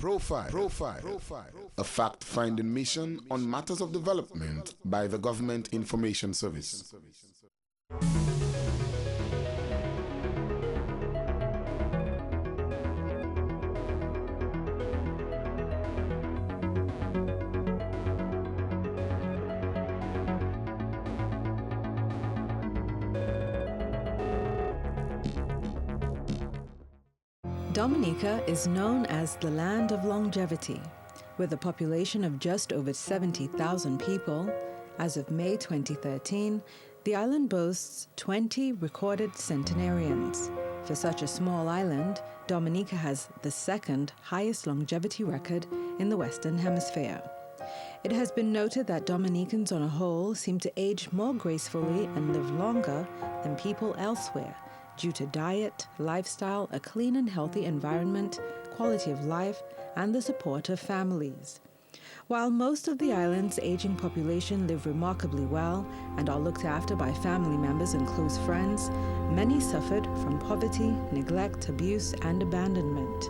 A fact-finding mission on matters of development by the Government Information Service. Dominica is known as the land of longevity. With a population of just over 70,000 people, as of May 2013, the island boasts 20 recorded centenarians. For such a small island, Dominica has the second highest longevity record in the Western Hemisphere. It has been noted that Dominicans on a whole seem to age more gracefully and live longer than people elsewhere, due to diet, lifestyle, a clean and healthy environment, quality of life, and the support of families. While most of the island's aging population live remarkably well and are looked after by family members and close friends, many suffered from poverty, neglect, abuse, and abandonment.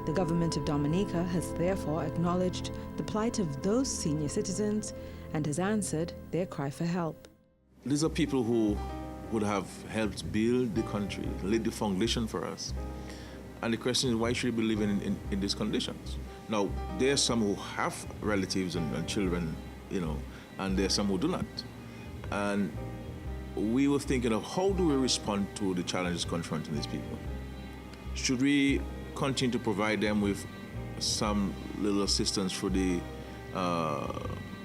The government of Dominica has therefore acknowledged the plight of those senior citizens and has answered their cry for help. These are people who would have helped build the country, laid the foundation for us. And the question is, why should we be living in these conditions? Now, there are some who have relatives and children, and there are some who do not. And we were thinking of how do we respond to the challenges confronting these people? Should we continue to provide them with some little assistance for the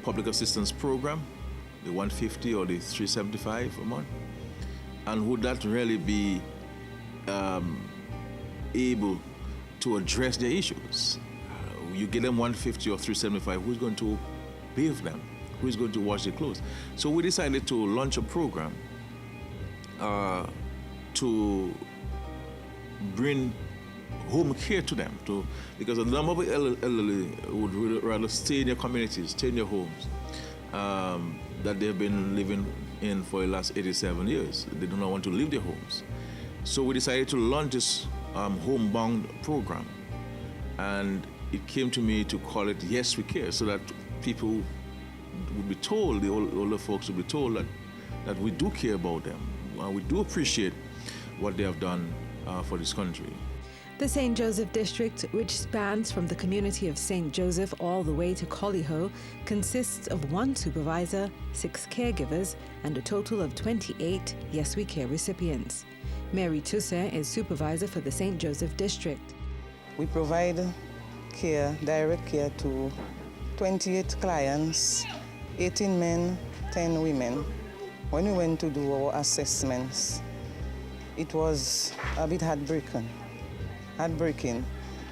public assistance program, the 150 or the 375 a month? And would that really be able to address their issues? You get them 150 or 375, who's going to bathe them? Who's going to wash their clothes? So we decided to launch a program to bring home care to them, because a number of elderly would rather stay in their communities, stay in their homes that they've been living in for the last 87 years. They do not want to leave their homes. So we decided to launch this homebound program. And it came to me to call it Yes We Care, so that people would be told, the older folks would be told that we do care about them. We do appreciate what they have done for this country. The St. Joseph district, which spans from the community of St. Joseph all the way to Collyho, consists of 1 supervisor, 6 caregivers, and a total of 28 Yes We Care recipients. Mary Toussaint is supervisor for the St. Joseph district. We provide care, direct care to 28 clients, 18 men, 10 women. When we went to do our assessments, it was a bit heartbreaking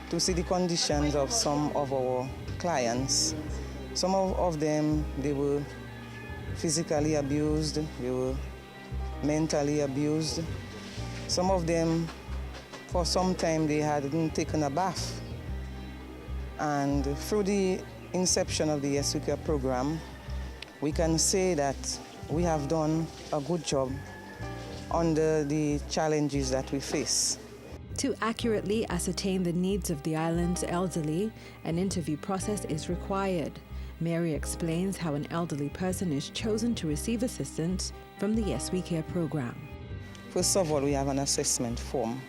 to see the conditions of some of our clients. Some of them, they were physically abused, they were mentally abused. Some of them, for some time, they hadn't taken a bath. And through the inception of the Yes We Care program, we can say that we have done a good job under the challenges that we face. To accurately ascertain the needs of the island's elderly, an interview process is required. Mary explains how an elderly person is chosen to receive assistance from the Yes We Care program. First of all, we have an assessment form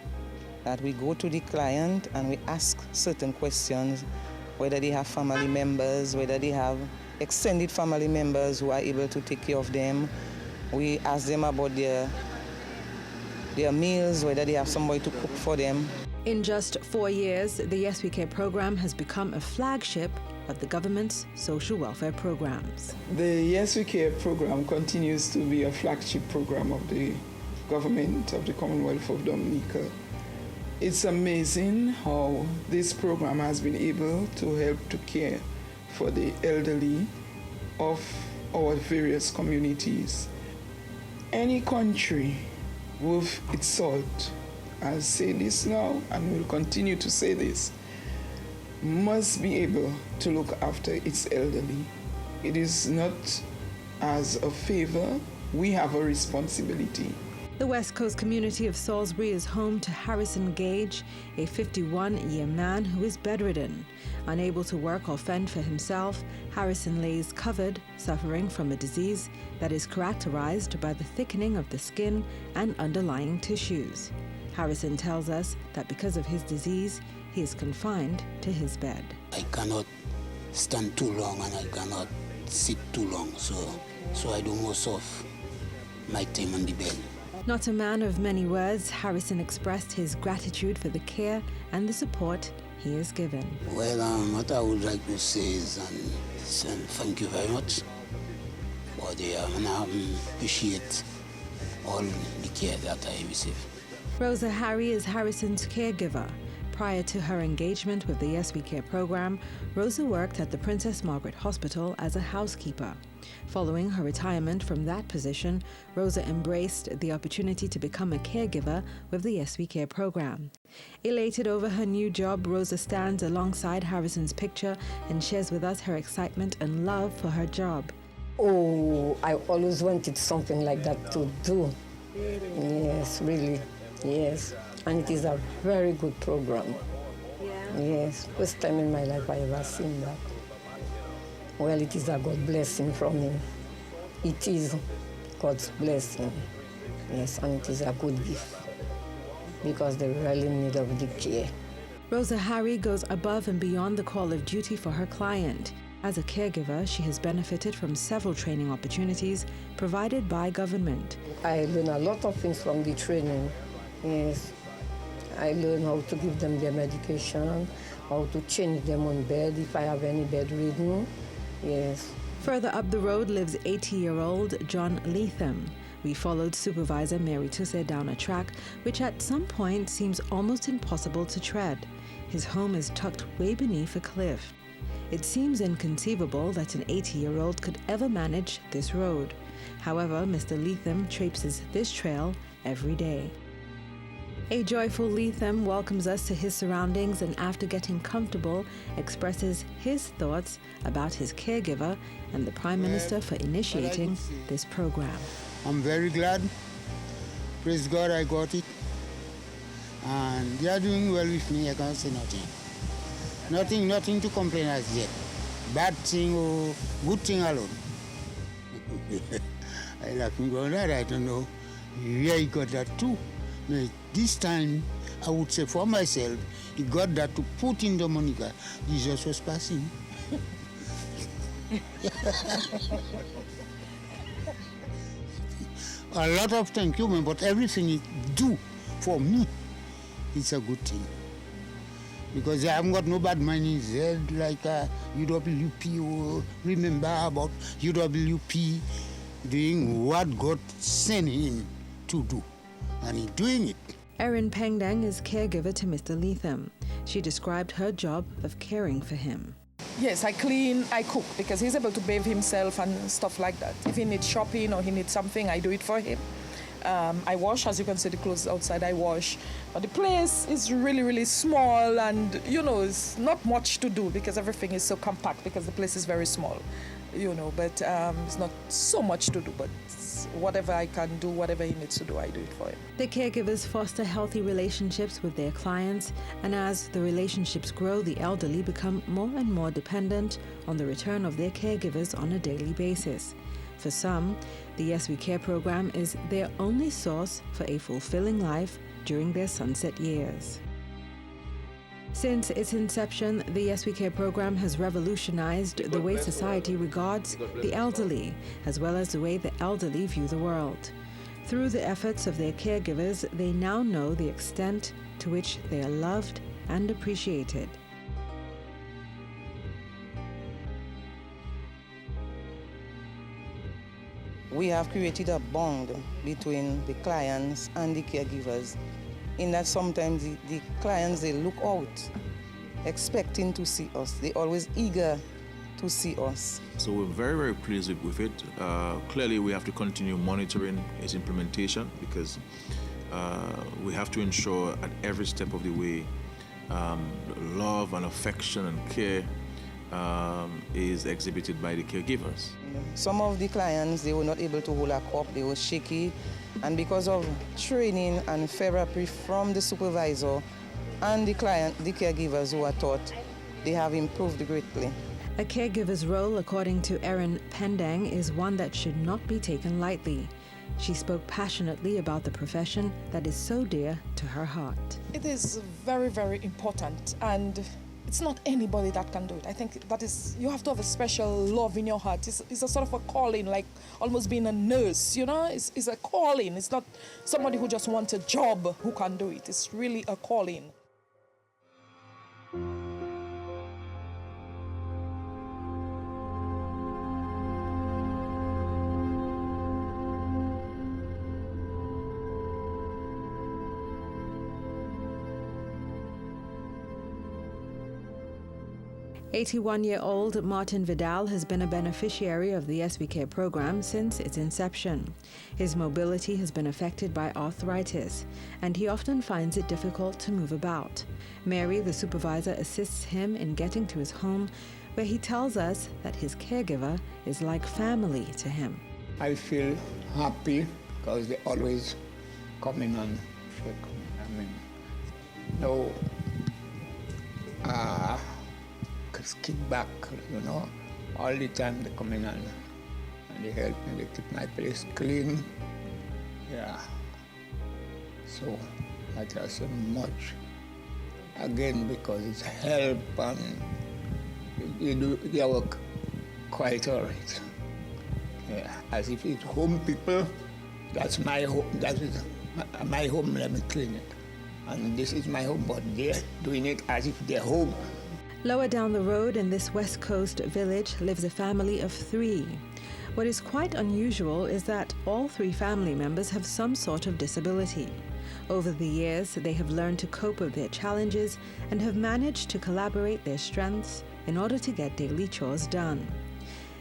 that we go to the client and we ask certain questions, whether they have family members, whether they have extended family members who are able to take care of them. We ask them about their meals, whether they have somebody to cook for them. In just 4 years, the Yes We Care program has become a flagship of the government's social welfare programs. The Yes We Care program continues to be a flagship program of the government of the Commonwealth of Dominica. It's amazing how this program has been able to help to care for the elderly of our various communities. Any country with its salt, I'll say this now and will continue to say this, must be able to look after its elderly. It is not as a favor, we have a responsibility. The West Coast community of Salisbury is home to Harrison Gage, a 51-year man who is bedridden. Unable to work or fend for himself, Harrison lays covered, suffering from a disease that is characterized by the thickening of the skin and underlying tissues. Harrison tells us that because of his disease, he is confined to his bed. I cannot stand too long and I cannot sit too long, so I do most of my time on the bed. Not a man of many words, Harrison expressed his gratitude for the care and the support he is given. Well, what I would like to say is thank you very much for and I appreciate all the care that I receive. Rosa Harry is Harrison's caregiver. Prior to her engagement with the Yes We Care program, Rosa worked at the Princess Margaret Hospital as a housekeeper. Following her retirement from that position, Rosa embraced the opportunity to become a caregiver with the Yes We Care program. Elated over her new job, Rosa stands alongside Harrison's picture and shares with us her excitement and love for her job. Oh, I always wanted something like that to do. Yes, really, yes. And it is a very good program. Yeah. Yes, first time in my life I ever seen that. Well, it is a God blessing from him. It is God's blessing. Yes, and it is a good gift because they really need of the care. Rosa Harry goes above and beyond the call of duty for her client. As a caregiver, she has benefited from several training opportunities provided by government. I learned a lot of things from the training. Yes. I learned how to give them their medication, how to change them on bed if I have any bedridden. Yes. Further up the road lives 80-year-old John Leatham. We followed Supervisor Mary Tusse down a track which at some point seems almost impossible to tread. His home is tucked way beneath a cliff. It seems inconceivable that an 80-year-old could ever manage this road. However, Mr. Leatham traipses this trail every day. A joyful Leatham welcomes us to his surroundings and after getting comfortable, expresses his thoughts about his caregiver and the Prime Minister for initiating this program. I'm very glad. Praise God I got it. And they are doing well with me, I can't say nothing. Nothing to complain as yet. Bad thing or good thing alone. I like him going that, I don't know. Yeah, he got that too. This time, I would say for myself, he got that to put in Dominica. Jesus was passing. A lot of thank you, man, but everything he do for me, it's a good thing. Because I haven't got no bad mind in his head like UWP or remember about UWP doing what God sent him to do. And he's doing it. Erin Pengdang is caregiver to Mr. Leatham. She described her job of caring for him. Yes, I clean, I cook, because he's able to bathe himself and stuff like that. If he needs shopping or he needs something, I do it for him. I wash, as you can see the clothes outside, I wash. But the place is really, really small and, it's not much to do because everything is so compact because the place is very small, but it's not so much to do, but whatever I can do, whatever he needs to do, I do it for him. The caregivers foster healthy relationships with their clients, and as the relationships grow, the elderly become more and more dependent on the return of their caregivers on a daily basis. For some, the Yes We Care program is their only source for a fulfilling life during their sunset years. Since its inception, the Yes We Care program has revolutionized the way society regards the elderly, as well as the way the elderly view the world. Through the efforts of their caregivers, they now know the extent to which they are loved and appreciated. We have created a bond between the clients and the caregivers, in that sometimes the clients, they look out, expecting to see us. They're always eager to see us. So we're very, very pleased with it. Clearly, we have to continue monitoring its implementation because we have to ensure at every step of the way love and affection and care is exhibited by the caregivers. Some of the clients, they were not able to hold a cup, they were shaky, and because of training and therapy from the supervisor and the caregivers who are taught, they have improved greatly. A caregiver's role, according to Erin Pendang, is one that should not be taken lightly. She spoke passionately about the profession that is so dear to her heart. It is very, very important, and it's not anybody that can do it. I think that is, you have to have a special love in your heart. It's a sort of a calling, like almost being a nurse, you know? It's a calling. It's not somebody who just wants a job who can do it. It's really a calling. 81-year-old Martin Vidal has been a beneficiary of the SVK program since its inception. His mobility has been affected by arthritis, and he often finds it difficult to move about. Mary, the supervisor, assists him in getting to his home, where he tells us that his caregiver is like family to him. I feel happy because they always come in and check. I mean, no kick back, you know. All the time they come in and they help me, they keep my place clean. Yeah. So I tell so much. Again, because it's help and you do their work quite all right. Yeah. As if it's home people, that's my home, that is my home, let me clean it. And this is my home, but they're doing it as if they're home. Lower down the road in this West Coast village lives a family of 3. What is quite unusual is that all 3 family members have some sort of disability. Over the years, they have learned to cope with their challenges and have managed to collaborate their strengths in order to get daily chores done.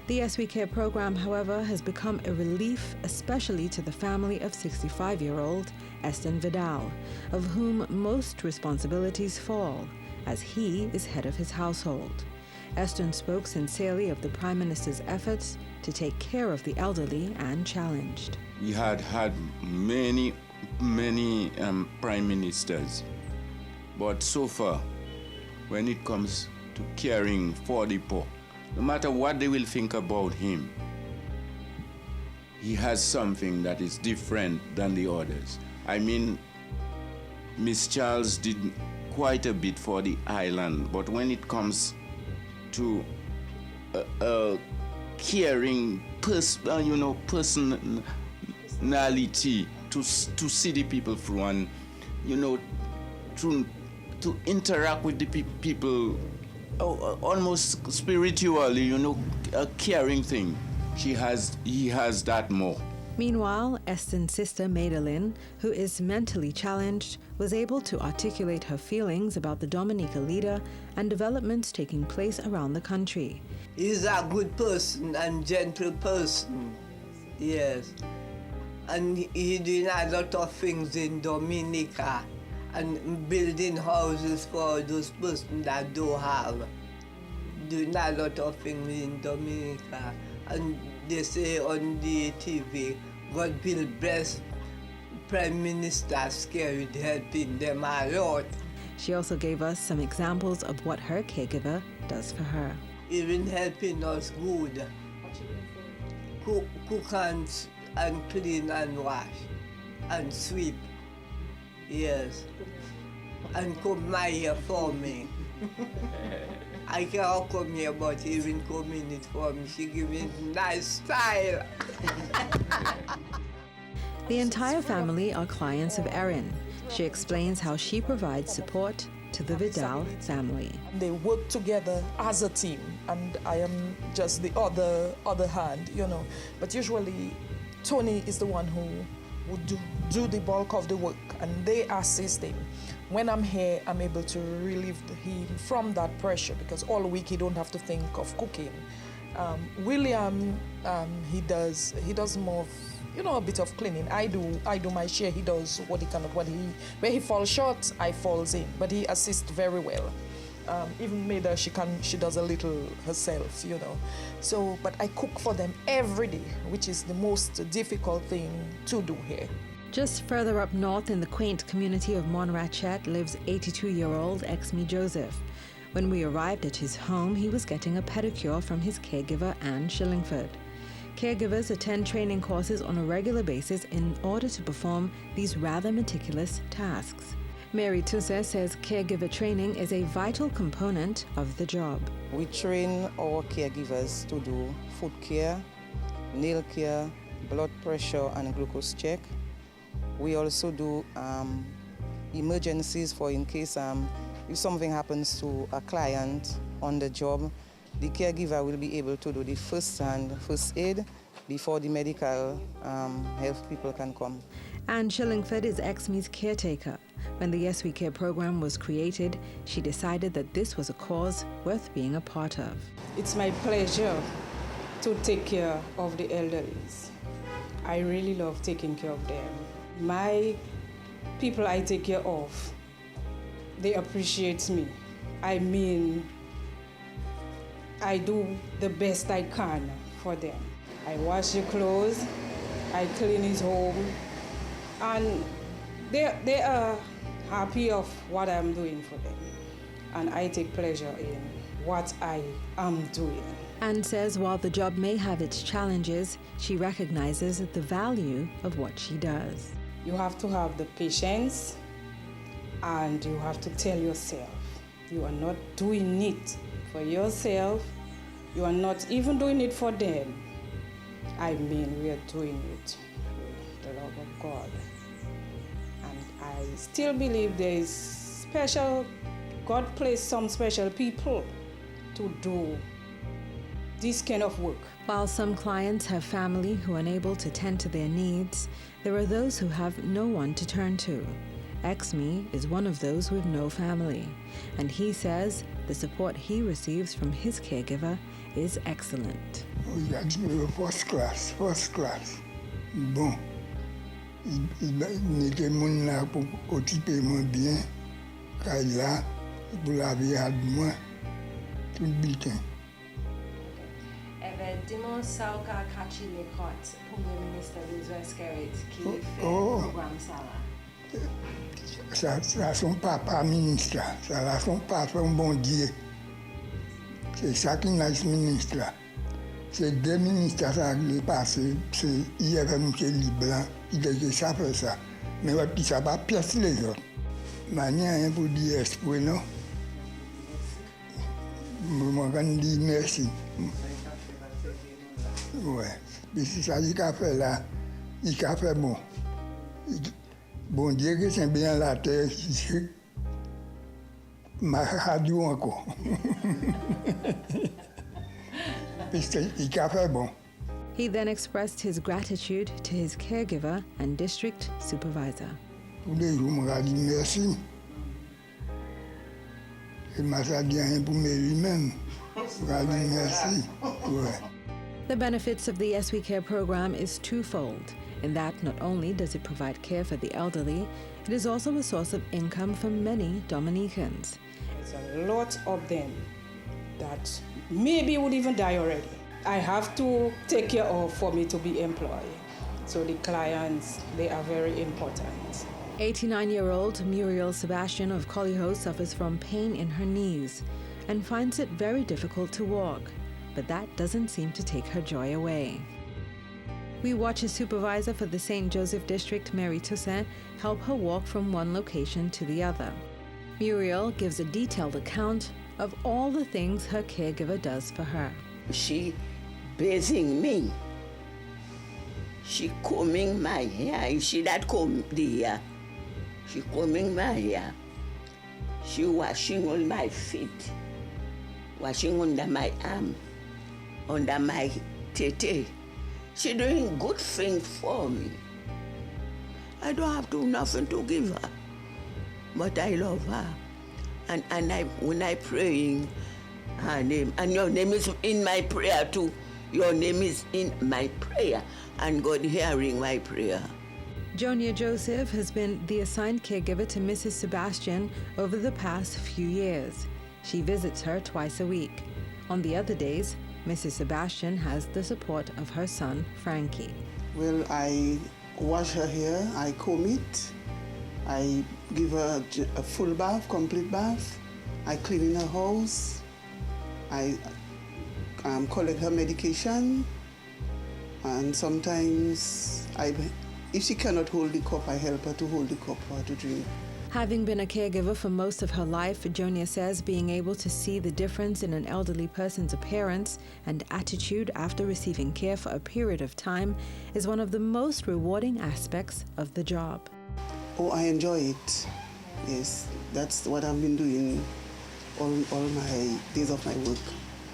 The SVK program, however, has become a relief, especially to the family of 65-year-old Eston Vidal, of whom most responsibilities fall, as he is head of his household. Eston spoke sincerely of the Prime Minister's efforts to take care of the elderly and challenged. We had many Prime Ministers, but so far, when it comes to caring for the poor, no matter what they will think about him, he has something that is different than the others. I mean, Miss Charles did quite a bit for the island, but when it comes to caring personality to see the people through and to interact with the people almost spiritually, a caring thing. He has that more. Meanwhile, Eston's sister Madeline, who is mentally challenged, was able to articulate her feelings about the Dominica leader and developments taking place around the country. He's a good person and gentle person, yes. And he's doing a lot of things in Dominica and building houses for those persons that don't have. Doing a lot of things in Dominica. And they say on the TV, God will bless Prime Minister Scary helping them a lot. She also gave us some examples of what her caregiver does for her. Even helping us good. Cook and clean and wash and sweep. Yes. And comb my hair for me. I can't come here, but even combing it for me. She gives me nice style. The entire family are clients of Erin. She explains how she provides support to the Vidal family. They work together as a team, and I am just the other hand, But usually, Tony is the one who would do the bulk of the work, and they assist him. When I'm here, I'm able to relieve him from that pressure because all week he don't have to think of cooking. William, he does more of, a bit of cleaning. I do my share. He does what he cannot. Where he falls short, I falls in. But he assists very well. even made her, she does a little herself, you know. So, but I cook for them every day, which is the most difficult thing to do here. Just further up north in the quaint community of Monrachet lives 82-year-old Exme Joseph. When we arrived at his home, he was getting a pedicure from his caregiver, Anne Shillingford. Caregivers attend training courses on a regular basis in order to perform these rather meticulous tasks. Mary Toussaint says caregiver training is a vital component of the job. We train our caregivers to do foot care, nail care, blood pressure and glucose check. We also do emergencies for in case if something happens to a client on the job, the caregiver will be able to do the first aid before the medical health people can come. Anne Shillingford is Exme's caretaker. When the Yes We Care program was created, she decided that this was a cause worth being a part of. It's my pleasure to take care of the elderly. I really love taking care of them. My people I take care of, they appreciate me. I mean, I do the best I can for them. I wash the clothes, I clean his home, and they are happy of what I'm doing for them. And I take pleasure in what I am doing. Anne says while the job may have its challenges, she recognizes the value of what she does. You have to have the patience, and you have to tell yourself, you are not doing it for yourself, you are not even doing it for them. I mean, we are doing it for the love of God. And I still believe there is God placed some special people to do this kind of work. While some clients have family who are unable to tend to their needs, there are those who have no one to turn to. Exme is one of those with no family, and he says the support he receives from his caregiver is excellent. First class. Bon. Il était mon là pour occuper moi bien. Car là, pour laver à moi, tout bien. Dimon Sauka Kachi Lekot, Premier Minister Louis Skerrit, qui fait programme ça. Ça son papa ministre, ça son papa bon Dieu. C'est ça qui n'a ministre. C'est deux ministres ça qui passé, c'est hier M. Liblanc qui disait ça fait ça. Mais puis ça va pièce les autres. Manière pour dire espoir non. Moi quand dit merci. Ouais, mais c'est ça qu'il a fait là, il a fait bon. Bon Dieu que c'est bien la terre, ma radio encore. Il a fait bon. He then expressed his gratitude to his caregiver and district supervisor. Tous les jours, je dis merci. Et m'a dit rien pour lui-même. Je dis merci. Ouais. The benefits of the Yes We Care program is twofold, in that not only does it provide care for the elderly, it is also a source of income for many Dominicans. There's a lot of them that maybe would even die already. I have to take care of for me to be employed. So the clients, they are very important. 89-year-old Muriel Sebastian of Collyho suffers from pain in her knees and finds it very difficult to walk. But that doesn't seem to take her joy away. We watch a supervisor for the St. Joseph District, Mary Toussaint, help her walk from one location to the other. Muriel gives a detailed account of all the things her caregiver does for her. She bathing me. She combing my hair. She that comb the hair. She combing my hair. She washing on my feet. Washing under my arm. Under my tete. She doing good thing for me. I don't have to do nothing to give her, but I love her. And when I praying, her name, and your name is in my prayer too. Your name is in my prayer, and God hearing my prayer. Jonia Joseph has been the assigned caregiver to Mrs. Sebastian over the past few years. She visits her twice a week. On the other days, Mrs. Sebastian has the support of her son, Frankie. Well, I wash her hair, I comb it, I give her a full bath, complete bath, I clean in her house, I collect her medication, and sometimes if she cannot hold the cup, I help her to hold the cup for her to drink. Having been a caregiver for most of her life, Jonia says being able to see the difference in an elderly person's appearance and attitude after receiving care for a period of time is one of the most rewarding aspects of the job. Oh, I enjoy it. Yes, that's what I've been doing all my days of my work.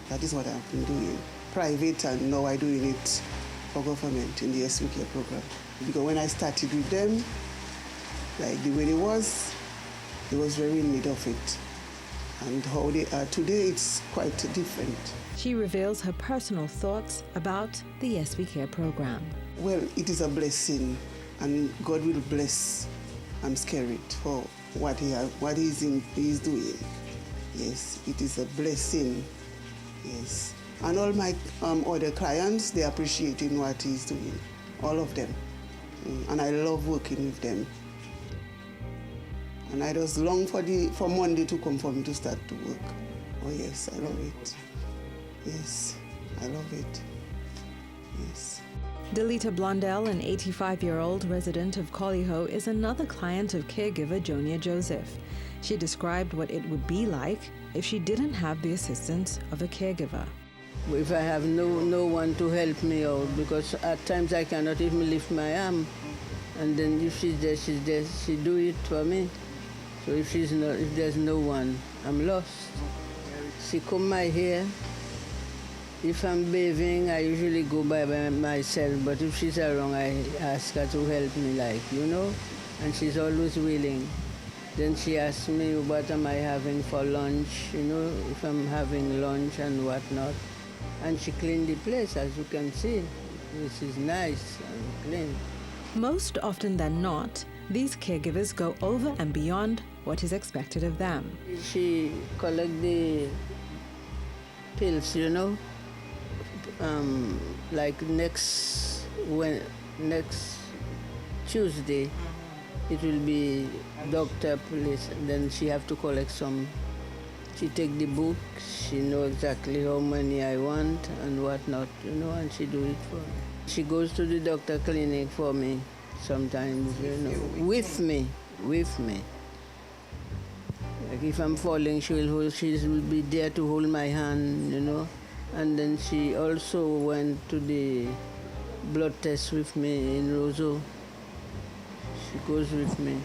That is what I've been doing. Private, and now I'm doing it for government in the SWK program. Because when I started with them, like the way they was very in need of it. And how they are today, it's quite different. She reveals her personal thoughts about the SWK program. Well, it is a blessing, and God will bless Skerrit for what he's doing. Yes, it is a blessing. Yes. And all my other clients, they're appreciating what he's doing. All of them. And I love working with them. And I just long for Monday to come for me to start to work. Oh yes, I love it. Yes, I love it. Yes. Delita Blondell, an 85-year-old resident of Collyho, is another client of caregiver Jonia Joseph. She described what it would be like if she didn't have the assistance of a caregiver. If I have no one to help me out, because at times I cannot even lift my arm, and then if she's there, she do it for me. So if there's no one, I'm lost. She comb my hair. If I'm bathing, I usually go by myself, but if she's around, I ask her to help me, and she's always willing. Then she asks me, what am I having for lunch, if I'm having lunch and whatnot. And she cleaned the place, as you can see, which is nice and clean. Most often than not, these caregivers go over and beyond what is expected of them. She collects the pills, like next Tuesday, it will be doctor police, and then she have to collect some. She take the book, she know exactly how many I want and whatnot, and she do it for me. She goes to the doctor clinic for me sometimes, with me. Like if I'm falling, she will be there to hold my hand, And then she also went to the blood test with me in Roseau. She goes with me.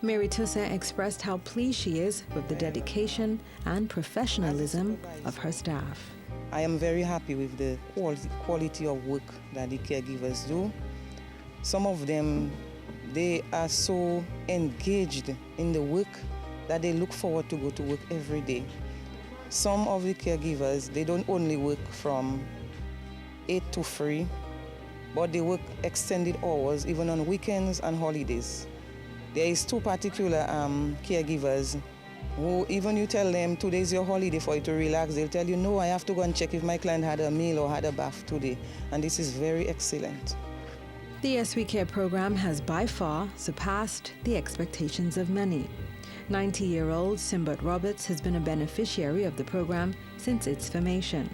Mary Toussaint expressed how pleased she is with the dedication and professionalism of her staff. I am very happy with the quality of work that the caregivers do. Some of them, they are so engaged in the work that they look forward to go to work every day. Some of the caregivers, they don't only work from 8 to 3, but they work extended hours even on weekends and holidays. There is 2 particular caregivers who, even you tell them today's your holiday for you to relax, they'll tell you, no, I have to go and check if my client had a meal or had a bath today. And this is very excellent. The SWK program has by far surpassed the expectations of many. 90-year-old Simbert Roberts has been a beneficiary of the program since its formation.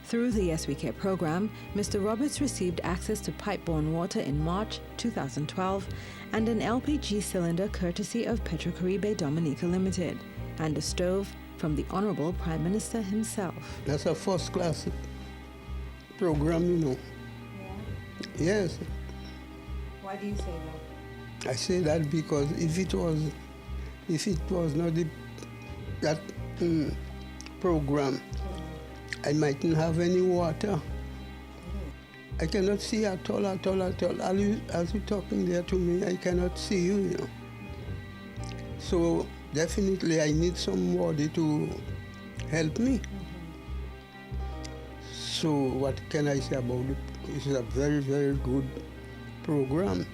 Through the SWK program, Mr. Roberts received access to pipe-borne water in March 2012 and an LPG cylinder courtesy of Petrocaribe Dominica Limited and a stove from the Honorable Prime Minister himself. That's a first-class program, Yeah? Yes. Why do you say that? I say that because if it was not that program, I mightn't have any water. I cannot see at all. As you're talking there to me, I cannot see you, So definitely I need somebody to help me. So what can I say about it? It's a very, very good program.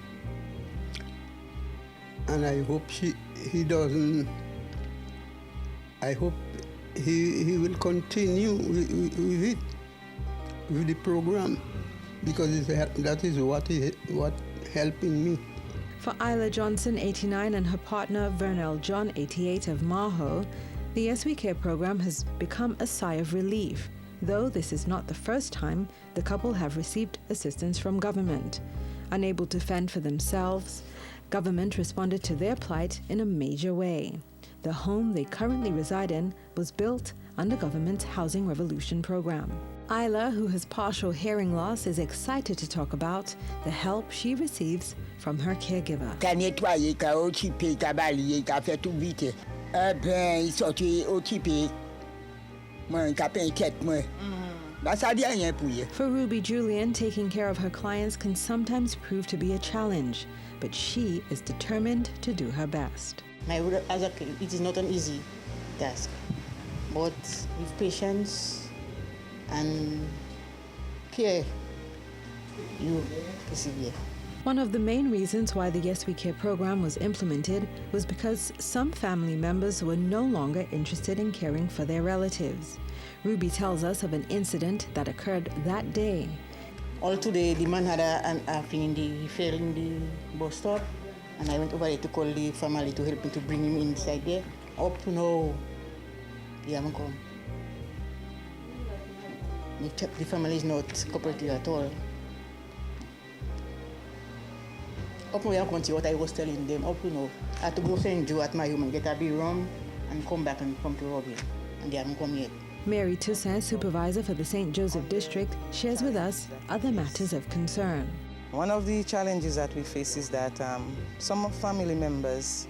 And I hope he will continue with it, with the program, because that is what helping me. For Isla Johnson, 89, and her partner Vernell John, 88, of Maho, the Yes We Care program has become a sigh of relief, though this is not the first time the couple have received assistance from government. Unable to fend for themselves, government responded to their plight in a major way. The home they currently reside in was built under government's Housing Revolution program. Isla, who has partial hearing loss, is excited to talk about the help she receives from her caregiver. For Ruby Julian, taking care of her clients can sometimes prove to be a challenge, but she is determined to do her best. My role as a clerk, it is not an easy task, but with patience and care, you persevere. One of the main reasons why the Yes We Care program was implemented was because some family members were no longer interested in caring for their relatives. Ruby tells us of an incident that occurred that day. All today, the man had he fell in the bus stop, and I went over there to call the family to help me to bring him inside there. Up to now, he haven't come. The family is not cooperative at all. Up to now, I can't see what I was telling them. Up to now, I had to go St. Joe at my home and get a big rum and come back and come to Robbie, and they haven't come yet. Mary Toussaint, supervisor for the St. Joseph District, shares with us other matters of concern. One of the challenges that we face is that some family members,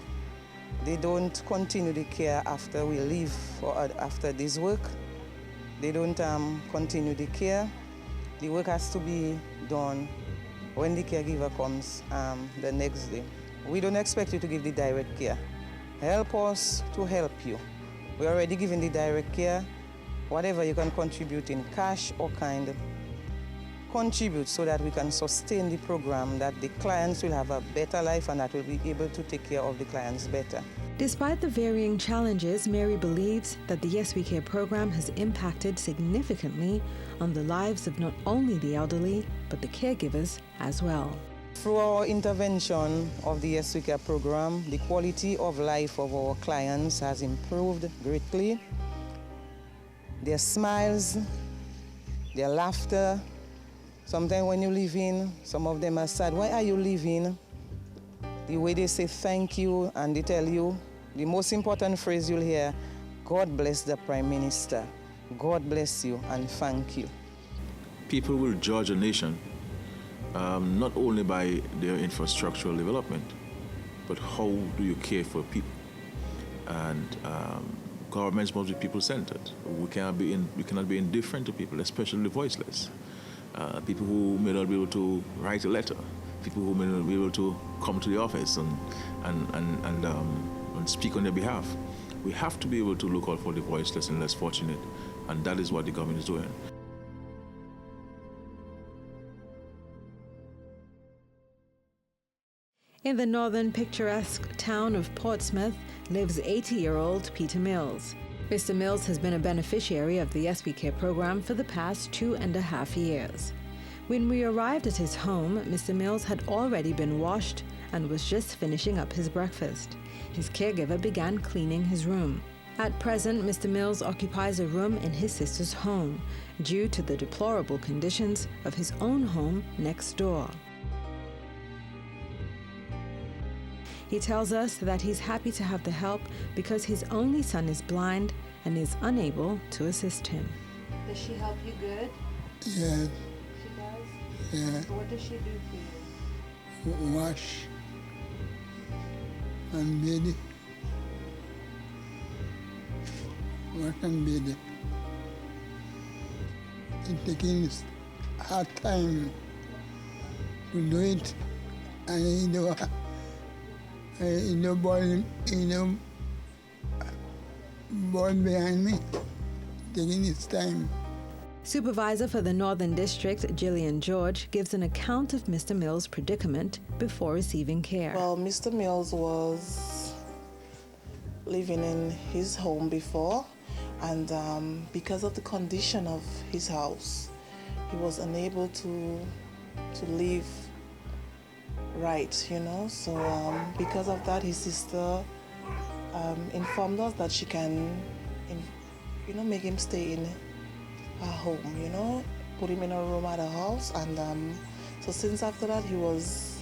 they don't continue the care after we leave or after this work. They don't continue the care. The work has to be done when the caregiver comes the next day. We don't expect you to give the direct care. Help us to help you. We're already giving the direct care. Whatever you can contribute in cash or kind, contribute so that we can sustain the program, that the clients will have a better life and that we'll be able to take care of the clients better. Despite the varying challenges, Mary believes that the Yes We Care program has impacted significantly on the lives of not only the elderly, but the caregivers as well. Through our intervention of the Yes We Care program, the quality of life of our clients has improved greatly. Their smiles, their laughter. Sometimes when you leave in, some of them are sad. Why are you leaving? The way they say thank you and they tell you, the most important phrase you'll hear, God bless the Prime Minister. God bless you and thank you. People will judge a nation not only by their infrastructural development, but how do you care for people? And governments must be people-centered. We cannot be indifferent to people, especially the voiceless. People who may not be able to write a letter, people who may not be able to come to the office and speak on their behalf. We have to be able to look out for the voiceless and less fortunate, and that is what the government is doing. In the northern picturesque town of Portsmouth lives 80-year-old Peter Mills. Mr. Mills has been a beneficiary of the Yes We Care program for the past 2.5 years. When we arrived at his home, Mr. Mills had already been washed and was just finishing up his breakfast. His caregiver began cleaning his room. At present, Mr. Mills occupies a room in his sister's home due to the deplorable conditions of his own home next door. He tells us that he's happy to have the help because his only son is blind and is unable to assist him. Does she help you good? Yeah. She does? Yeah. What does she do for you? Wash and bathe. Wash and bathe. It's taking hard time to do it, and ball behind me, taking its time. Supervisor for the Northern District, Gillian George, gives an account of Mr. Mills' predicament before receiving care. Well, Mr. Mills was living in his home before, And because of the condition of his house, he was unable to live right, you know. So because of that, his sister informed us that she can, you know, make him stay in her home, you know, put him in a room at her house. And so since after that, he was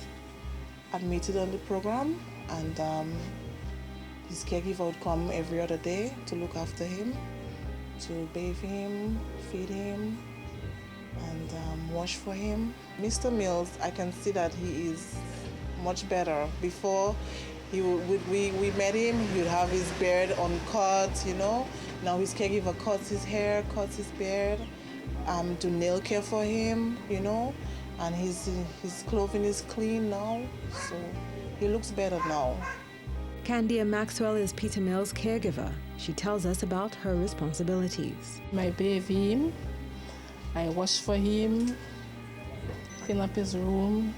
admitted on the program, and his caregiver would come every other day to look after him, to bathe him, feed him, and wash for him. Mr. Mills, I can see that he is much better. Before, we met him, he would have his beard uncut, you know. Now his caregiver cuts his hair, cuts his beard, do nail care for him, you know, and his clothing is clean now, so he looks better now. Candia Maxwell is Peter Mills' caregiver. She tells us about her responsibilities. I bathe him, I wash for him, clean up his room,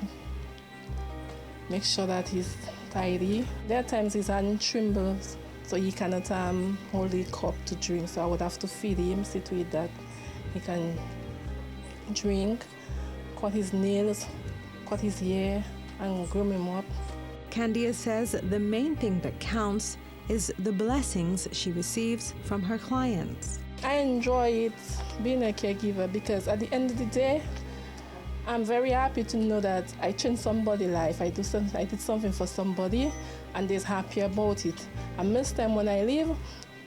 make sure that he's tidy. There are times his hand trembles, so he cannot hold the cup to drink, so I would have to feed him, see to it that he can drink, cut his nails, cut his hair, and groom him up. Candia says the main thing that counts is the blessings she receives from her clients. I enjoy it, being a caregiver, because at the end of the day, I'm very happy to know that I changed somebody's life. I did something for somebody, and they're happy about it. And most time when I leave,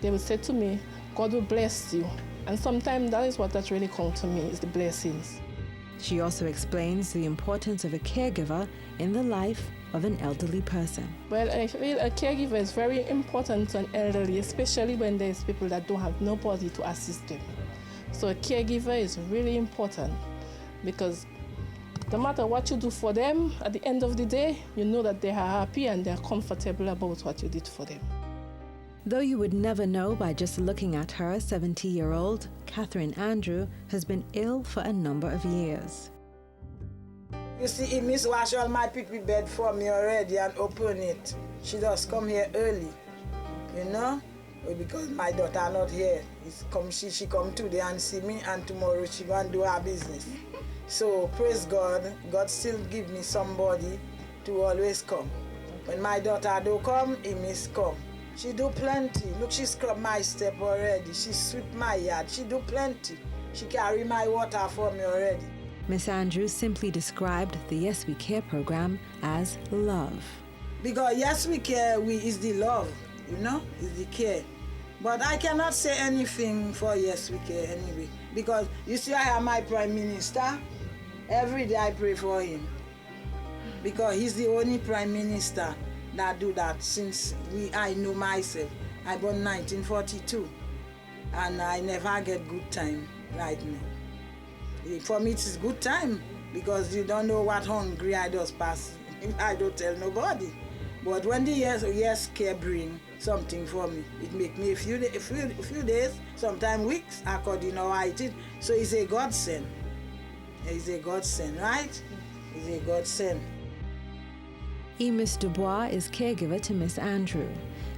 they will say to me, God will bless you. And sometimes that is what that really counts to me, is the blessings. She also explains the importance of a caregiver in the life of an elderly person. Well, I feel a caregiver is very important to an elderly, especially when there's people that don't have nobody to assist them. So a caregiver is really important, because no matter what you do for them, at the end of the day, you know that they are happy and they're comfortable about what you did for them. Though you would never know by just looking at her, 70-year-old Catherine Andrew has been ill for a number of years. You see, he miss wash all my pee bed for me already and open it. She just come here early, you know, because my daughter not here. She come today and see me, and tomorrow she gonna do her business. So praise God, God still give me somebody to always come. When my daughter do come, he miss come. She do plenty. Look, she scrub my step already. She sweep my yard. She do plenty. She carry my water for me already. Miss Andrews simply described the Yes We Care program as love. Because Yes We Care is the love, you know, is the care. But I cannot say anything for Yes We Care anyway. Because you see, I have my Prime Minister. Every day I pray for him. Because he's the only Prime Minister that do that since I know myself. I born 1942 and I never get good time right now. For me it's good time because you don't know what hungry I just pass. I don't tell nobody. But when the yes care bring something for me, it make me a few days, sometimes weeks, according to how I did. So it's a godsend. It's a godsend, right? It's a godsend. Miss Dubois is caregiver to Miss Andrew.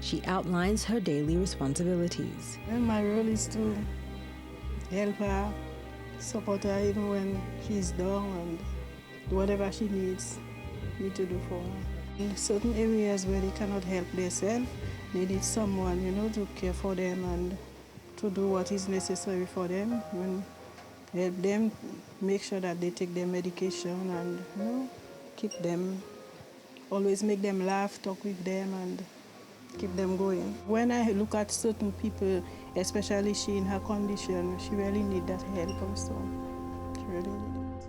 She outlines her daily responsibilities. Well, my role is to help her, support her even when she's down, and do whatever she needs me to do for her. In certain areas where they cannot help themselves, they need someone, you know, to care for them and to do what is necessary for them, and help them make sure that they take their medication and, you know, keep them, always make them laugh, talk with them, and keep them going. When I look at certain people, especially she in her condition, she really needs that help also. She really needs it.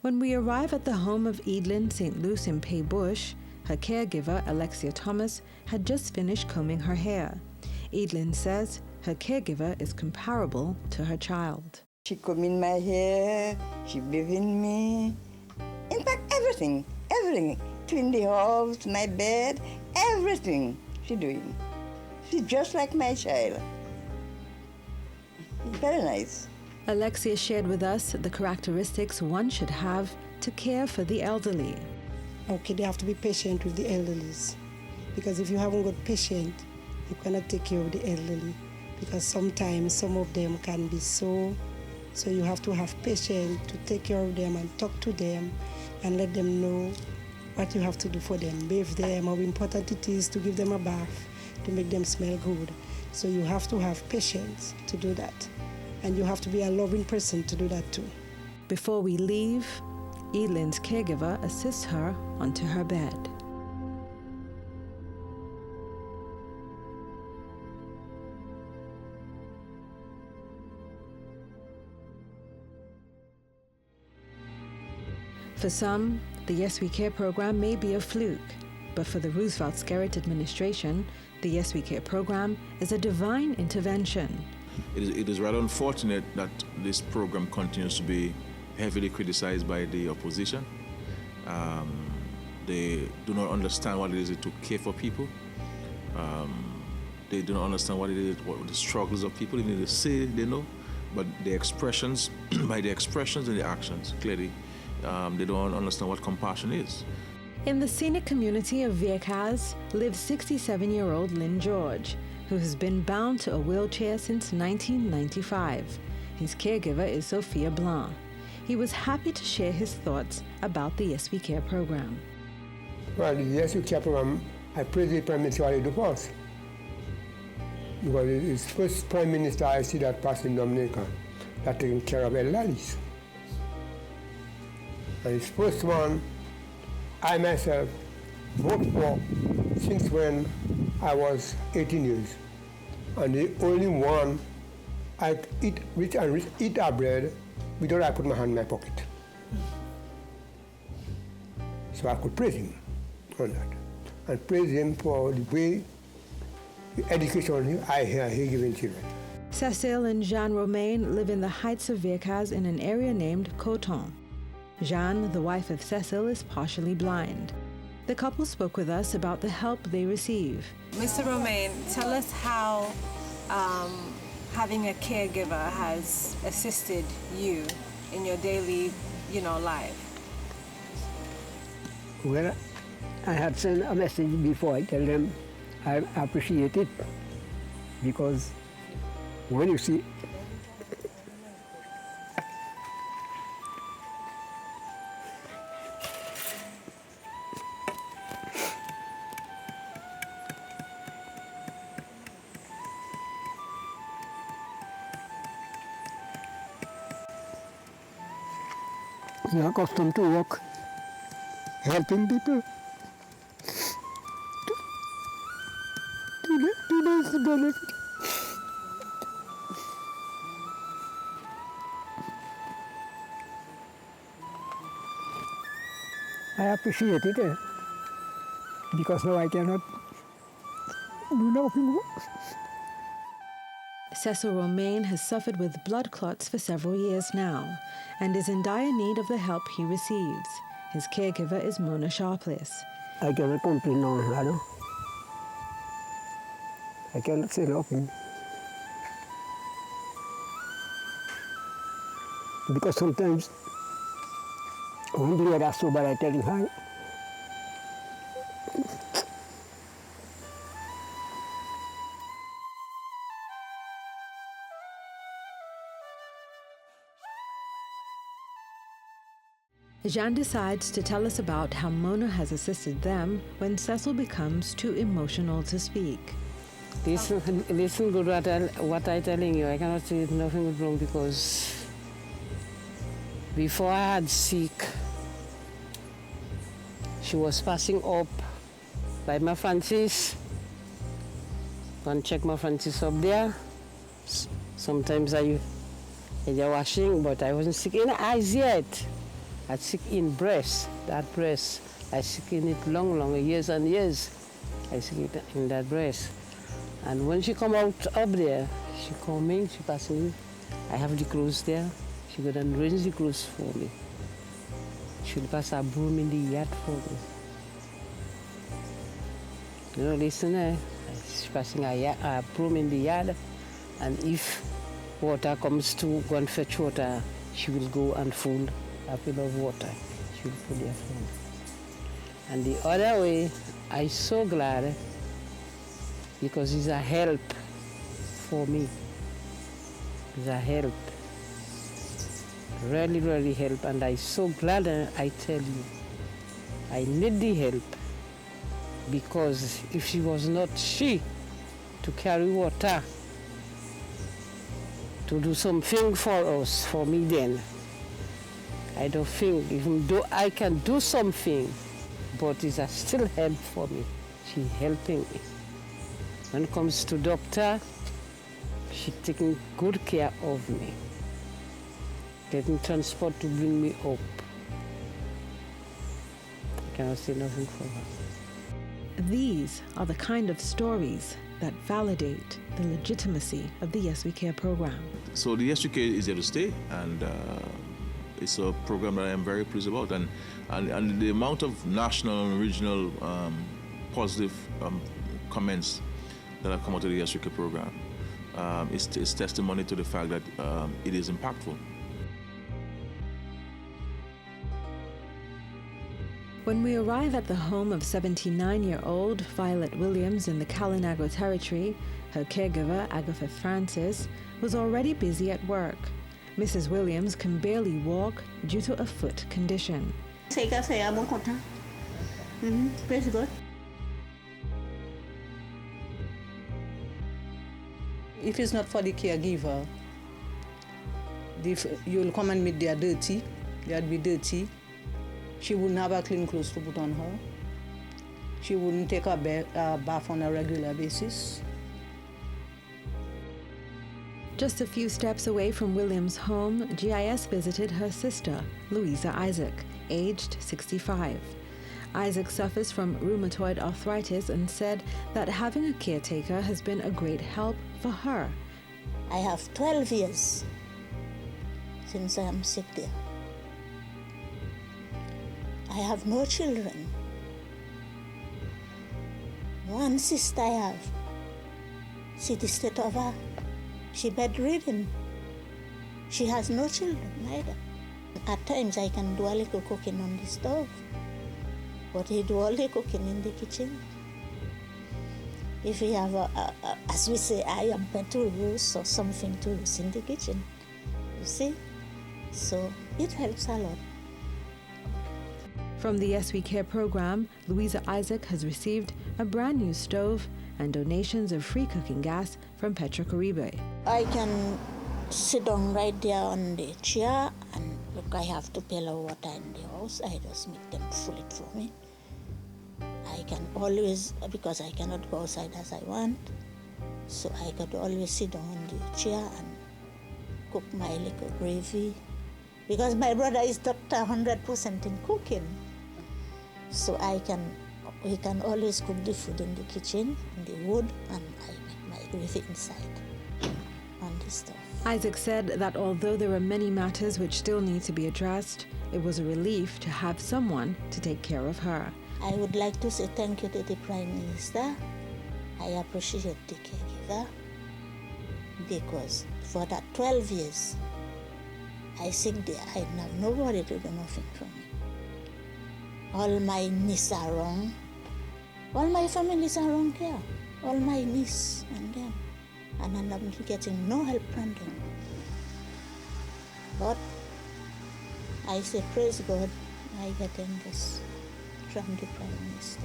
When we arrive at the home of Edelyn St. Luce in Pay Bush, her caregiver, Alexia Thomas, had just finished combing her hair. Edelyn says her caregiver is comparable to her child. She combing my hair, she bathing me. In fact, everything. Clean the house, my bed, everything she doing. She's just like my child. Very nice. Alexia shared with us the characteristics one should have to care for the elderly. Okay, they have to be patient with the elderlies, because if you haven't got patience, you cannot take care of the elderly, because sometimes some of them can be so you have to have patience to take care of them and talk to them and let them know what you have to do for them, bathe them, how important it is to give them a bath, to make them smell good. So you have to have patience to do that. And you have to be a loving person to do that too. Before we leave, Eileen's caregiver assists her onto her bed. For some, the Yes We Care program may be a fluke, but for the Roosevelt Skerritt administration, the Yes We Care program is a divine intervention. It is rather unfortunate that this program continues to be heavily criticized by the opposition. They do not understand what it is to care for people. They do not understand what it is, what the struggles of people, even if they say they know, but the expressions, by the expressions and the actions, clearly, they don't understand what compassion is. In the scenic community of Vieques lives 67-year-old Lynn George, who has been bound to a wheelchair since 1995. His caregiver is Sophia Blanc. He was happy to share his thoughts about the Yes We Care program. Well, the Yes We Care program, I praise the Prime Minister what he did for us. Because it's the first Prime Minister I see that passed in Dominica that taking care of elderlies. And it's first one I myself worked for since when I was 18 years. And the only one I eat our bread without I put my hand in my pocket. So I could praise him on that. And praise him for the way, the education I hear he giving children. Cecile and Jean Romain live in the heights of Vieques in an area named Coton. Jeanne, the wife of Cecil, is partially blind. The couple spoke with us about the help they receive. Mr. Romain, tell us how having a caregiver has assisted you in your daily, life. Well, I had sent a message before. I tell them I appreciate it, because when you see you're accustomed to work, helping people. Today's the benefit. I appreciate it, because now I cannot do nothing. Cecil Romain has suffered with blood clots for several years now and is in dire need of the help he receives. His caregiver is Mona Sharpless. I cannot complain now, I cannot say nothing. Because sometimes when the weather is so bad, I tell him, hi. Jean decides to tell us about how Mona has assisted them when Cecil becomes too emotional to speak. Listen good what I'm telling you. I cannot say nothing wrong, because before I had sick, she was passing up by my Francis. Go check my Francis up there. Sometimes I washing, but I wasn't sick in the eyes yet. I sick in breast, that breast. I sick in it long, years and years. I sick it in that breast. And when she come out up there, she coming, she passing. I have the clothes there. She go and rinse the clothes for me. She'll pass a broom in the yard for me. Listen, she's passing a broom in the yard, and if water comes to go and fetch water, she will go and full a pail of water. She will put there for me. And the other way, I'm so glad because it's a help for me. It's a help. Really, really help. And I'm so glad I tell you, I need the help because if she was not she to carry water, to do something for us, for me then, I don't think, even though I can do something, but it's a still help for me. She's helping me. When it comes to doctor, she's taking good care of me. Getting transport to bring me up. I cannot say nothing for her. These are the kind of stories that validate the legitimacy of the Yes We Care program. So the Yes We Care is here to stay, and it's a program that I am very pleased about. And the amount of national and regional positive comments that have come out of the Yes We Care program is testimony to the fact that it is impactful. When we arrive at the home of 79-year-old Violet Williams in the Kalinago territory, her caregiver, Agatha Francis, was already busy at work. Mrs. Williams can barely walk due to a foot condition. Praise God. If it's not for the caregiver, you'll come and meet they are dirty, they'd be dirty. She wouldn't have a clean clothes to put on her. She wouldn't take a bath on a regular basis. Just a few steps away from Williams' home, GIS visited her sister, Louisa Isaac, aged 65. Isaac suffers from rheumatoid arthritis and said that having a caretaker has been a great help for her. I have 12 years since I am sick there. I have no children. One sister I have. See the state of her. She bedridden. She has no children either. At times I can do a little cooking on the stove, but he do all the cooking in the kitchen. If we have as we say, I am to roast or something to roast in the kitchen, you see? So it helps a lot. From the Yes We Care program, Louisa Isaac has received a brand new stove and donations of free cooking gas from Petrocaribe. I can sit down right there on the chair and look, I have to pail of water in the house. I just make them fill it for me. I can always, because I cannot go outside as I want, so I could always sit down on the chair and cook my little gravy. Because my brother is Dr. 100% in cooking. So we can always cook the food in the kitchen, in the wood, and I make my gravy inside on the stove. Isaac said that although there are many matters which still need to be addressed, it was a relief to have someone to take care of her. I would like to say thank you to the Prime Minister. I appreciate the caregiver because for that 12 years, I sit there, I didn't have nobody to do nothing for me. All my nieces are wrong. All my families are wrong here. All my nieces and them. And I'm not getting no help from them. But I say, praise God, I get this from the Prime Minister.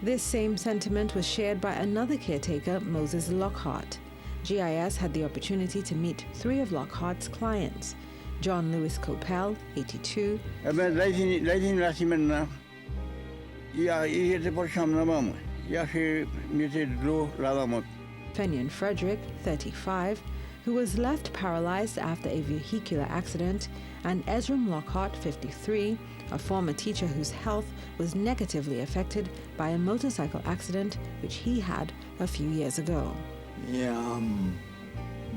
This same sentiment was shared by another caretaker, Moses Lockhart. GIS had the opportunity to meet 3 of Lockhart's clients. John Lewis Copel, 82. Fenyon Frederick, 35, who was left paralyzed after a vehicular accident, and Ezram Lockhart, 53, a former teacher whose health was negatively affected by a motorcycle accident which he had a few years ago.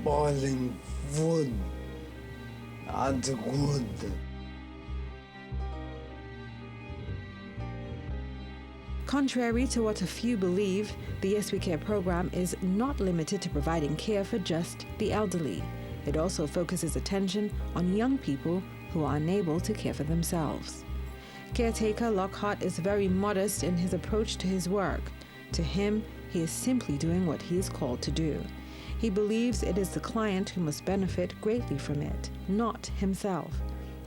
Boiling wood and good. Contrary to what a few believe, the Yes We Care program is not limited to providing care for just the elderly. It also focuses attention on young people who are unable to care for themselves. Caretaker Lockhart is very modest in his approach to his work. To him, he is simply doing what he is called to do. He believes it is the client who must benefit greatly from it, not himself.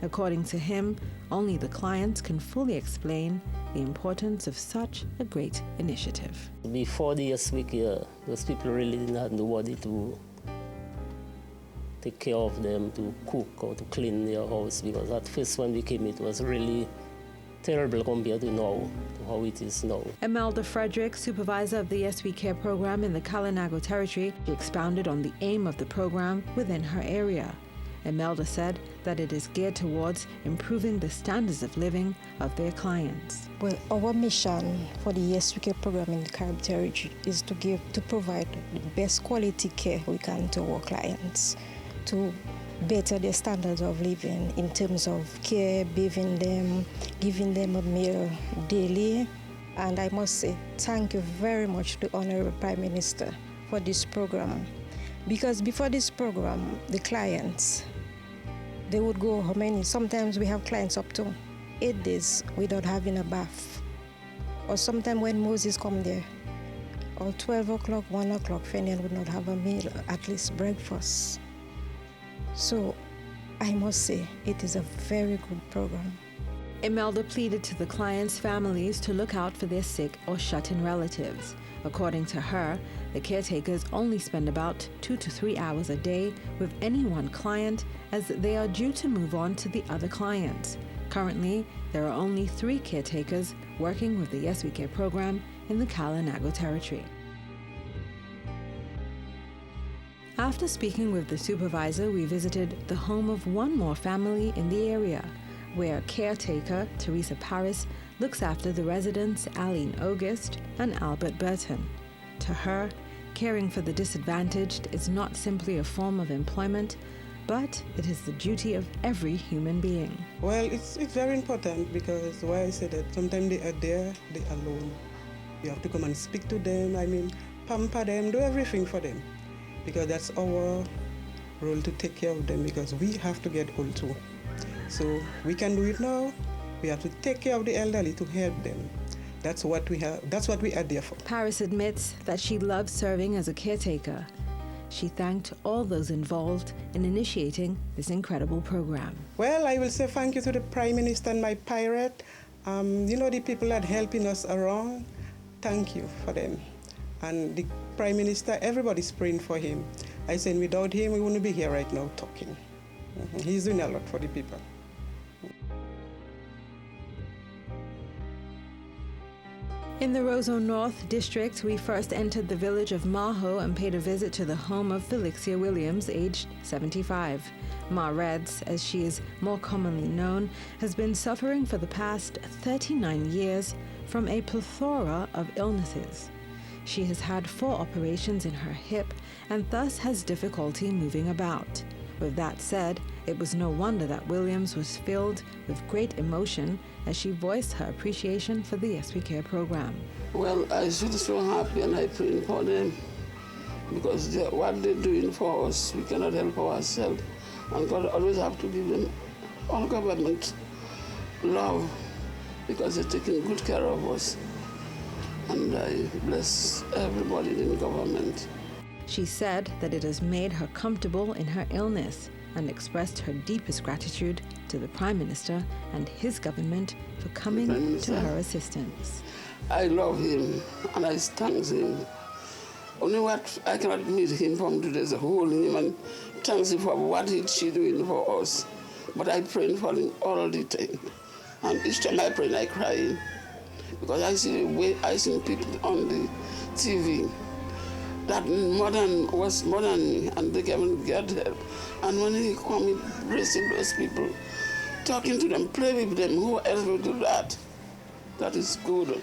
According to him, only the client can fully explain the importance of such a great initiative. Before the Yes We Care, those people really didn't have nobody to take care of them, to cook or to clean their house, because at first when we came, it was really terrible compared to now, to how it is now. Imelda Frederick, supervisor of the Yes We Care program in the Kalinago territory, expounded on the aim of the program within her area. Imelda said that it is geared towards improving the standards of living of their clients. Well, our mission for the Yes We Care program in the Carib territory is to provide the best quality care we can to our clients, to better their standards of living in terms of care, bathing them, giving them a meal daily. And I must say thank you very much to Honorable Prime Minister for this program. Because before this program, the clients, they would go how many? Sometimes we have clients up to 8 days without having a bath. Or sometimes when Moses come there, or 12 o'clock, 1 o'clock, Fontaine would not have a meal, at least breakfast. So I must say it is a very good program. Imelda pleaded to the clients' families to look out for their sick or shut-in relatives. According to her, the caretakers only spend about 2 to 3 hours a day with any one client, as they are due to move on to the other clients. Currently, there are only 3 caretakers working with the Yes We Care program in the Kalinago territory. After speaking with the supervisor, we visited the home of one more family in the area, where caretaker Teresa Paris looks after the residents Aline August and Albert Burton. To her, caring for the disadvantaged is not simply a form of employment, but it is the duty of every human being. Well, it's very important, because why I say that sometimes they are there, they are alone. You have to come and speak to them, pamper them, do everything for them. Because that's our role, to take care of them, because we have to get old too. So we can do it now. We have to take care of the elderly to help them. That's what we have. That's what we are there for. Paris admits that she loves serving as a caretaker. She thanked all those involved in initiating this incredible program. Well, I will say thank you to the Prime Minister and my pirate. The people that are helping us around, thank you for them. And the Prime Minister, everybody's praying for him. I said without him, we wouldn't be here right now talking. He's doing a lot for the people. In the Roseau North District, we first entered the village of Maho and paid a visit to the home of Felixia Williams, aged 75. Ma Reds, as she is more commonly known, has been suffering for the past 39 years from a plethora of illnesses. She has had 4 operations in her hip and thus has difficulty moving about. With that said, it was no wonder that Williams was filled with great emotion as she voiced her appreciation for the Yes We Care program. Well, I feel so happy, and I pray for them, because what they're doing for us, we cannot help ourselves. And God always have to give them, all government, love, because they're taking good care of us. And I bless everybody in government. She said that it has made her comfortable in her illness and expressed her deepest gratitude to the Prime Minister and his government for coming to her assistance. I love him and I thank him. Only what I cannot meet him from today, to hold him and thank him for what he's doing for us. But I pray for him all the time. And each time I pray, I cry. Because I see people on the TV that was more than me, and they can get help. And when he come, he blessing those people, talking to them, play with them. Who else will do that? That is good.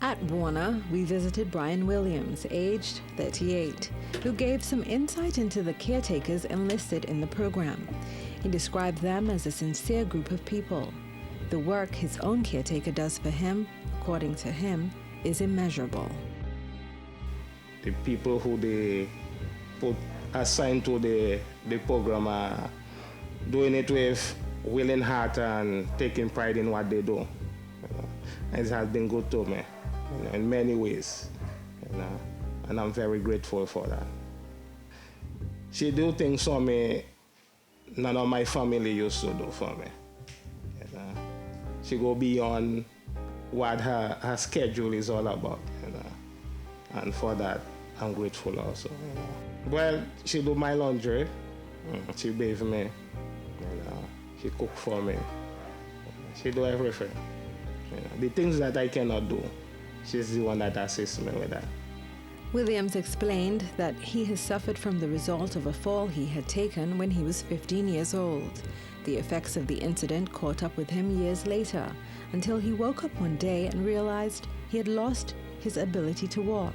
At Warner, we visited Brian Williams, aged 38, who gave some insight into the caretakers enlisted in the program. He described them as a sincere group of people. The work his own caretaker does for him, according to him, is immeasurable. The people who they put assigned to the program are doing it with willing heart and taking pride in what they do. It has been good to me, in many ways, and I'm very grateful for that. She do things for me none of my family used to do for me. She go beyond what her schedule is all about, and for that I'm grateful also. Well, she do my laundry, she bathe me, she cook for me, she do everything. The things that I cannot do, she's the one that assists me with that. Williams explained that he has suffered from the result of a fall he had taken when he was 15 years old. The effects of the incident caught up with him years later, until he woke up one day and realized he had lost his ability to walk.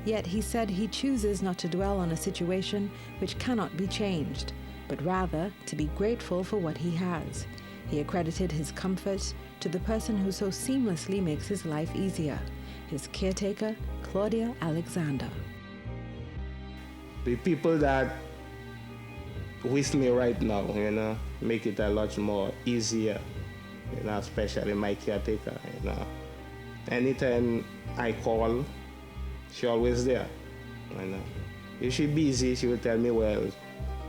Yet he said he chooses not to dwell on a situation which cannot be changed, but rather to be grateful for what he has. He accredited his comfort to the person who so seamlessly makes his life easier, his caretaker, Claudia Alexander. The people that with me right now, make it a lot more easier, especially my caretaker, Anytime I call, she always there, If she's busy, she will tell me, well,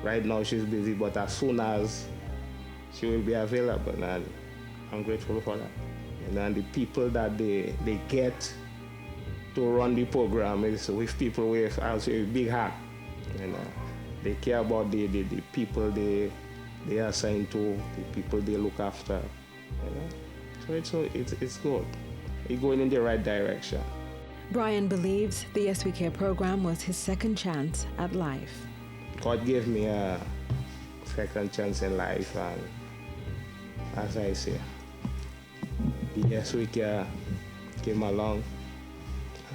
right now she's busy, but as soon as she will be available, and I'm grateful for that. And the people that they get to run the program is with people with also a big heart. They care about the people they are assigned to, the people they look after. So it's good. It's going in the right direction. Brian believes the Yes We Care program was his second chance at life. God gave me a second chance in life, and as I say, the Yes We Care came along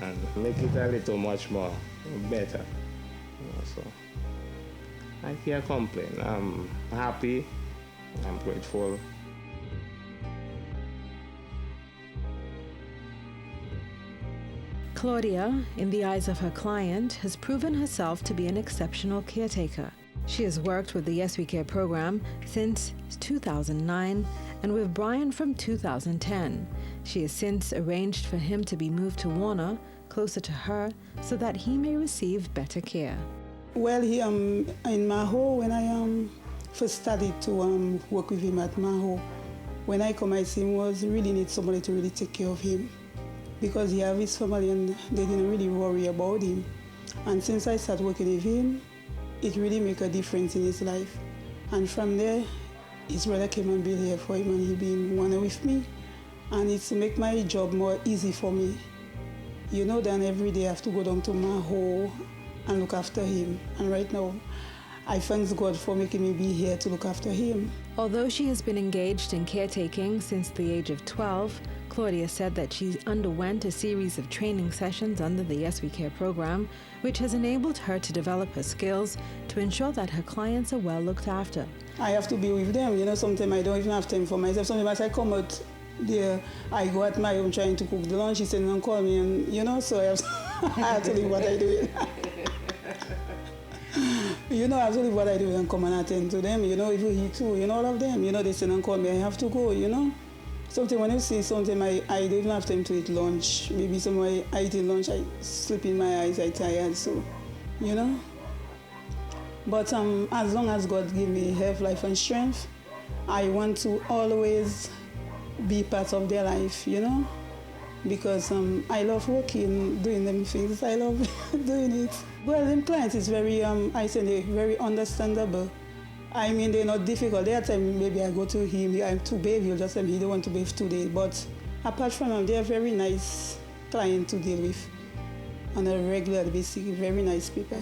and make it a little much more better. So I can't complain. I'm happy, I'm grateful. Claudia, in the eyes of her client, has proven herself to be an exceptional caretaker. She has worked with the Yes We Care program since 2009 and with Brian from 2010. She has since arranged for him to be moved to Warner, closer to her, so that he may receive better care. Well, he in Maho, when I first started to work with him at Maho, when I come, I see him was really need somebody to really take care of him, because he have his family and they didn't really worry about him. And since I started working with him, it really make a difference in his life. And from there, his brother came and built here for him, and he been one with me. And it's make my job more easy for me. Then every day I have to go down to Maho and look after him. And right now, I thank God for making me be here to look after him. Although she has been engaged in caretaking since the age of 12, Claudia said that she underwent a series of training sessions under the Yes We Care program, which has enabled her to develop her skills to ensure that her clients are well looked after. I have to be with them. Sometimes I don't even have time for myself. Sometimes I come out there, I go at my home trying to cook the lunch. She said, "Don't call me," and so I have to leave what I do. I have to leave what I do and come and attend to them. If he too, all of them. They say, "Don't call me," I have to go. Sometimes when I see something, I don't even have time to eat lunch. Maybe somewhere I eat lunch, I sleep in my eyes, I tired. So, But as long as God give me health, life, and strength, I want to always be part of their life, because I love working, doing them things. I love doing it. Well, them clients is very, I say they're very understandable. I mean, they're not difficult. There are times maybe I go to him, I'm to bathe, he'll just say he don't want to bathe today. But apart from them, they're very nice client to deal with on a regular basis, very nice people.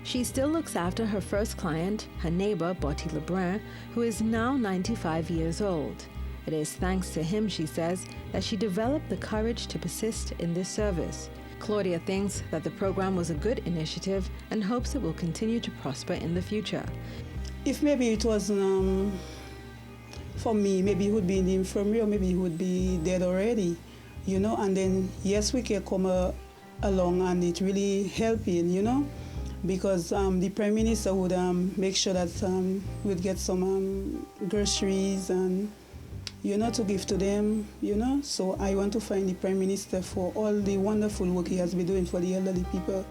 She still looks after her first client, her neighbor, Botti Lebrun, who is now 95 years old. It is thanks to him, she says, that she developed the courage to persist in this service. Claudia thinks that the program was a good initiative and hopes it will continue to prosper in the future. If maybe it wasn't for me, maybe he would be in the infirmary or maybe he would be dead already. you know, and then yes, we can come along and it really helping, you know, because the Prime Minister would make sure that we'd get some groceries and, you know, to give to them, you know. So I want to thank the Prime Minister for all the wonderful work he has been doing for the elderly people.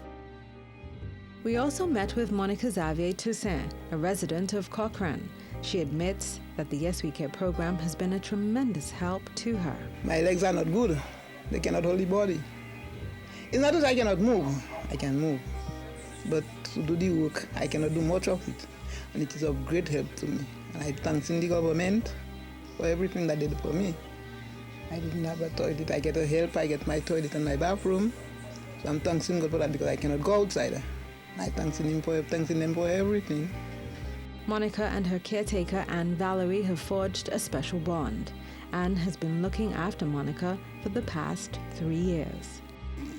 We also met with Monica Xavier Toussaint, a resident of Cochrane. She admits that the Yes We Care program has been a tremendous help to her. My legs are not good. They cannot hold the body. It's not that I cannot move. I can move. But to do the work, I cannot do much of it. And it is of great help to me. And I thank the government for everything that they did for me. I didn't have a toilet. I get a help. I get my toilet and my bathroom. So I'm thanking God for that because I cannot go outside. I thanking him for everything. Monica and her caretaker, Anne Valerie, have forged a special bond. Anne has been looking after Monica for the past 3 years.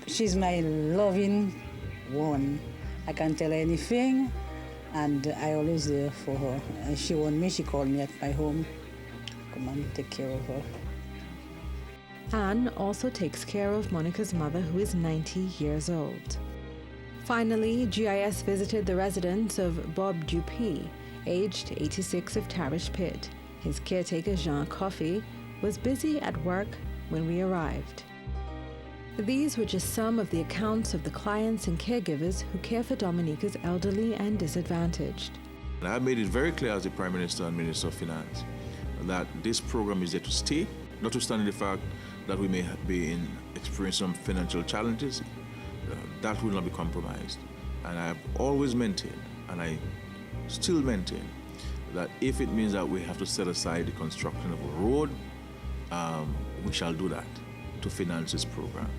She's my loving one. I can tell her anything, and I always there for her. And she want me, she called me at my home. Come and take care of her. Anne also takes care of Monica's mother, who is 90 years old. Finally, GIS visited the residence of Bob Dupuis, aged 86 of Tarish Pit. His caretaker, Jean Coffey, was busy at work when we arrived. These were just some of the accounts of the clients and caregivers who care for Dominica's elderly and disadvantaged. I made it very clear as the Prime Minister and Minister of Finance that this program is there to stay, notwithstanding the fact that we may be experiencing some financial challenges. That will not be compromised. And I have always maintained, and I still maintain, that if it means that we have to set aside the construction of a road, we shall do that to finance this program,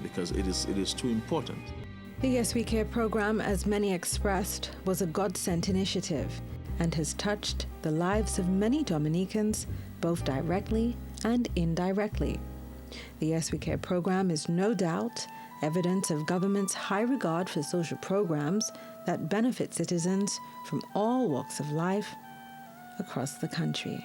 because it is too important. The Yes We Care program, as many expressed, was a God-sent initiative and has touched the lives of many Dominicans, both directly and indirectly. The Yes We Care program is no doubt evidence of government's high regard for social programs that benefit citizens from all walks of life across the country.